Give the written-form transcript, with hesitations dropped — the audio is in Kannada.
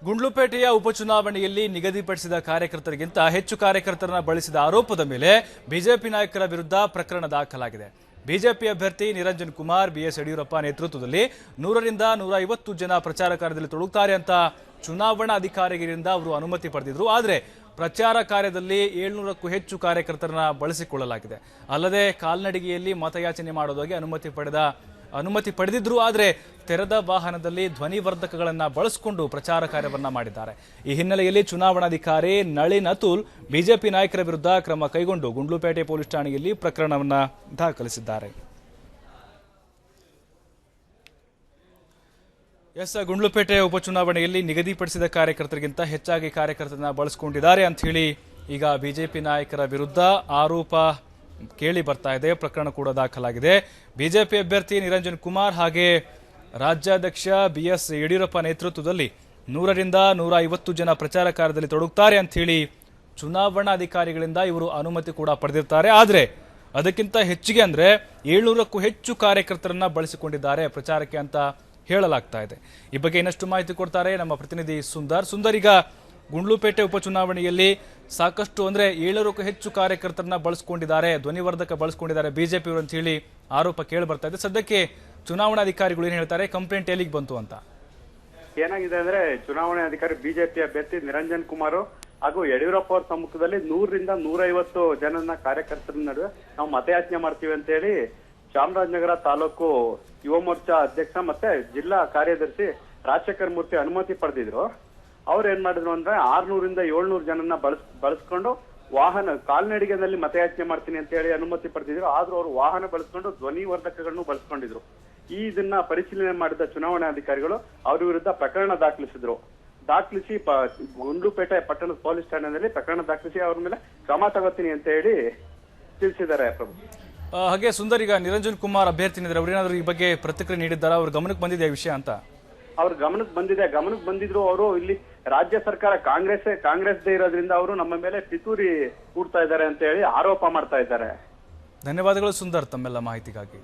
ಗುಂಡ್ಲುಪೇಟೆಯ ಉಪಚುನಾವಣೆಯಲ್ಲಿ ನಿಗದಿಪಡಿಸಿದ ಕಾರ್ಯಕರ್ತರಿಗಿಂತ ಹೆಚ್ಚು ಕಾರ್ಯಕರ್ತರನ್ನ ಬಳಸಿದ ಆರೋಪದ ಮೇಲೆ ಬಿಜೆಪಿ ನಾಯಕರ ವಿರುದ್ಧ ಪ್ರಕರಣ ದಾಖಲಾಗಿದೆ. ಬಿಜೆಪಿ ಅಭ್ಯರ್ಥಿ ನಿರಂಜನ್ ಕುಮಾರ್ ಬಿಎಸ್ ಯಡಿಯೂರಪ್ಪ ನೇತೃತ್ವದಲ್ಲಿ 100 ರಿಂದ 150 ಜನ ಪ್ರಚಾರ ಕಾರ್ಯದಲ್ಲಿ ತೊಡಗುತ್ತಾರೆ ಅಂತ ಚುನಾವಣಾ ಅಧಿಕಾರಿಗಳಿಂದ ಅವರು ಅನುಮತಿ ಪಡೆದಿದ್ರು. ಆದರೆ ಪ್ರಚಾರ ಕಾರ್ಯದಲ್ಲಿ 700ಕ್ಕೂ ಹೆಚ್ಚು ಕಾರ್ಯಕರ್ತರನ್ನ ಬಳಸಿಕೊಳ್ಳಲಾಗಿದೆ. ಅಲ್ಲದೆ ಕಾಲ್ನಡಿಗೆಯಲ್ಲಿ ಮತಯಾಚನೆ ಮಾಡೋದಾಗಿ ಅನುಮತಿ ಪಡೆದಿದ್ರು. ಆದರೆ ತೆರೆದ ವಾಹನದಲ್ಲಿ ಧ್ವನಿವರ್ಧಕಗಳನ್ನು ಬಳಸಿಕೊಂಡು ಪ್ರಚಾರ ಕಾರ್ಯವನ್ನ ಮಾಡಿದ್ದಾರೆ. ಈ ಹಿನ್ನೆಲೆಯಲ್ಲಿ ಚುನಾವಣಾಧಿಕಾರಿ ನಳಿನ್ ಅತುಲ್ ಬಿಜೆಪಿ ನಾಯಕರ ವಿರುದ್ಧ ಕ್ರಮ ಕೈಗೊಂಡು ಗುಂಡ್ಲುಪೇಟೆ ಪೊಲೀಸ್ ಠಾಣೆಯಲ್ಲಿ ಪ್ರಕರಣವನ್ನ ದಾಖಲಿಸಿದ್ದಾರೆ. ಗುಂಡ್ಲುಪೇಟೆ ಉಪಚುನಾವಣೆಯಲ್ಲಿ ನಿಗದಿಪಡಿಸಿದ ಕಾರ್ಯಕರ್ತರಿಗಿಂತ ಹೆಚ್ಚಾಗಿ ಕಾರ್ಯಕರ್ತರನ್ನ ಬಳಸಿಕೊಂಡಿದ್ದಾರೆ ಅಂತ ಹೇಳಿ ಈಗ ಬಿಜೆಪಿ ನಾಯಕರ ವಿರುದ್ಧ ಆರೋಪ ಕೇಳಿ ಬರ್ತಾ ಇದೆ. ಪ್ರಕರಣ ಕೂಡ ದಾಖಲಾಗಿದೆ. ಬಿಜೆಪಿ ಅಭ್ಯರ್ಥಿ ನಿರಂಜನ್ ಕುಮಾರ್ ಹಾಗೆ ರಾಜ್ಯಾಧ್ಯಕ್ಷ ಬಿಎಸ್ ಯಡಿಯೂರಪ್ಪ ನೇತೃತ್ವದಲ್ಲಿ 100 ರಿಂದ 150 ಜನ ಪ್ರಚಾರ ಕಾರ್ಯದಲ್ಲಿ ತೊಡಗುತ್ತಾರೆ ಅಂತ ಹೇಳಿ ಚುನಾವಣಾಧಿಕಾರಿಗಳಿಂದ ಇವರು ಅನುಮತಿ ಕೂಡ ಪಡೆದಿರ್ತಾರೆ. ಆದರೆ ಅದಕ್ಕಿಂತ ಹೆಚ್ಚಿಗೆ ಅಂದ್ರೆ 700ಕ್ಕೂ ಹೆಚ್ಚು ಕಾರ್ಯಕರ್ತರನ್ನ ಬಳಸಿಕೊಂಡಿದ್ದಾರೆ ಪ್ರಚಾರಕ್ಕೆ ಅಂತ ಹೇಳಲಾಗ್ತಾ ಇದೆ. ಈ ಬಗ್ಗೆ ಇನ್ನಷ್ಟು ಮಾಹಿತಿ ಕೊಡ್ತಾರೆ ನಮ್ಮ ಪ್ರತಿನಿಧಿ ಸುಂದರ್. ಈಗ ಗುಂಡ್ಲುಪೇಟೆ ಉಪಚುನಾವಣೆಯಲ್ಲಿ ಸಾಕಷ್ಟು ಅಂದ್ರೆ 700ಕ್ಕೂ ಹೆಚ್ಚು ಕಾರ್ಯಕರ್ತರನ್ನ ಬಳಸಿಕೊಂಡಿದ್ದಾರೆ, ಧ್ವನಿವರ್ಧಕ ಬಳಸಿಕೊಂಡಿದ್ದಾರೆ ಬಿಜೆಪಿಯವರು ಅಂತ ಹೇಳಿ ಆರೋಪ ಕೇಳಿ ಬರ್ತಾ ಇದೆ. ಸದ್ಯಕ್ಕೆ ಚುನಾವಣಾಧಿಕಾರಿಗಳು ಏನ್ ಹೇಳ್ತಾರೆ, ಕಂಪ್ಲೇಂಟ್ ಎಲ್ಲಿಗೆ ಬಂತು ಅಂತ? ಏನಾಗಿದೆ ಅಂದ್ರೆ ಚುನಾವಣಾಧಿಕಾರಿ ಬಿಜೆಪಿ ಅಭ್ಯರ್ಥಿ ನಿರಂಜನ್ ಕುಮಾರ್ ಹಾಗೂ ಯಡಿಯೂರಪ್ಪ ಅವರ ಸಮ್ಮುಖದಲ್ಲಿ 100 ರಿಂದ 150 ಜನನ ಕಾರ್ಯಕರ್ತರ ನಡುವೆ ನಾವು ಮತಯಾಚನೆ ಮಾಡ್ತೀವಿ ಅಂತ ಹೇಳಿ ಚಾಮರಾಜನಗರ ತಾಲೂಕು ಯುವ ಮೋರ್ಚಾ ಅಧ್ಯಕ್ಷ ಮತ್ತೆ ಜಿಲ್ಲಾ ಕಾರ್ಯದರ್ಶಿ ರಾಜಶೇಖರ್ ಮೂರ್ತಿ ಅನುಮತಿ ಪಡೆದಿದ್ರು. ಅವ್ರು ಏನ್ ಮಾಡಿದ್ರು ಅಂದ್ರೆ 600 ರಿಂದ 700 ಜನನ್ನ ಬಳಸ್ಕೊಂಡು ವಾಹನ ಕಾಲ್ನಡಿಗೆನಲ್ಲಿ ಮತಯಾಚನೆ ಮಾಡ್ತೀನಿ ಅಂತ ಹೇಳಿ ಅನುಮತಿ ಪಡೆದಿದ್ರು. ಆದ್ರೂ ಅವರು ವಾಹನ ಬಳಸ್ಕೊಂಡು ಧ್ವನಿವರ್ಧಕಗಳನ್ನು ಬಳಸ್ಕೊಂಡಿದ್ರು. ಇದನ್ನ ಪರಿಶೀಲನೆ ಮಾಡಿದ ಚುನಾವಣಾಧಿಕಾರಿಗಳು ಅವ್ರ ವಿರುದ್ಧ ಪ್ರಕರಣ ದಾಖಲಿಸಿ ಗುಂಡ್ಲುಪೇಟೆ ಪಟ್ಟಣದ ಪೊಲೀಸ್ ಠಾಣೆಯಲ್ಲಿ ಪ್ರಕರಣ ದಾಖಲಿಸಿ ಅವ್ರ ಮೇಲೆ ಕ್ರಮ ತಗೋತೀನಿ ಅಂತ ಹೇಳಿ ತಿಳಿಸಿದ್ದಾರೆ. ಪ್ರಭು, ಹಾಗೆ ಸುಂದರ್, ಈಗ ನಿರಂಜನ್ ಕುಮಾರ್ ಅಭ್ಯರ್ಥಿ ಅವ್ರೇನಾದ್ರು ಈ ಬಗ್ಗೆ ಪ್ರತಿಕ್ರಿಯೆ ನೀಡಿದ್ದಾರಾ? ಅವ್ರ ಗಮನಕ್ಕೆ ಬಂದಿದೆ ಈ ವಿಷಯ ಅಂತ? ಅವ್ರ ಗಮನಕ್ಕೆ ಬಂದಿದ್ರು. ಅವರು ಇಲ್ಲಿ ರಾಜ್ಯ ಸರ್ಕಾರ ಕಾಂಗ್ರೆಸ್ದೇ ಇರೋದ್ರಿಂದ ಅವರು ನಮ್ಮ ಮೇಲೆ ಪಿತೂರಿ ಹೂಡ್ತಾ ಇದ್ದಾರೆ ಅಂತ ಹೇಳಿ ಆರೋಪ ಮಾಡ್ತಾ ಇದ್ದಾರೆ. ಧನ್ಯವಾದಗಳು ಸುಂದರ್ ತಮ್ಮೆಲ್ಲ ಮಾಹಿತಿಗಾಗಿ.